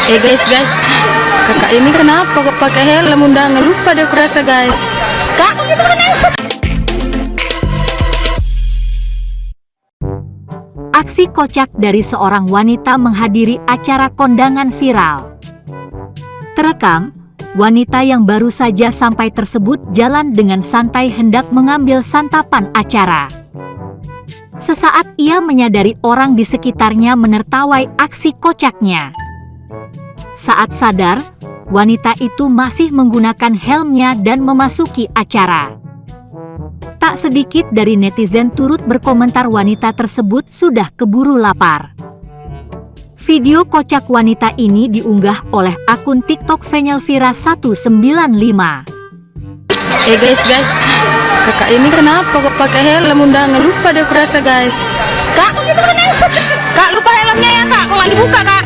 Guys, kakak ini kenapa kok pakai helm undangan? Lupa deh kurasa guys. Kak, Aksi kocak dari seorang wanita menghadiri acara kondangan viral. Terekam, wanita yang baru saja sampai tersebut jalan dengan santai hendak mengambil santapan acara. Sesaat ia menyadari orang di sekitarnya menertawai aksi kocaknya. Saat sadar, wanita itu masih menggunakan helmnya dan memasuki acara. Tak sedikit dari netizen turut berkomentar wanita tersebut sudah keburu lapar. Video kocak wanita ini diunggah oleh akun TikTok Venelvira195. Guys, kakak ini kenapa kok pakai helm undangan? Lupa deh kurasa guys. Kak, lupa helmnya ya kak, kok nggak dibuka kak?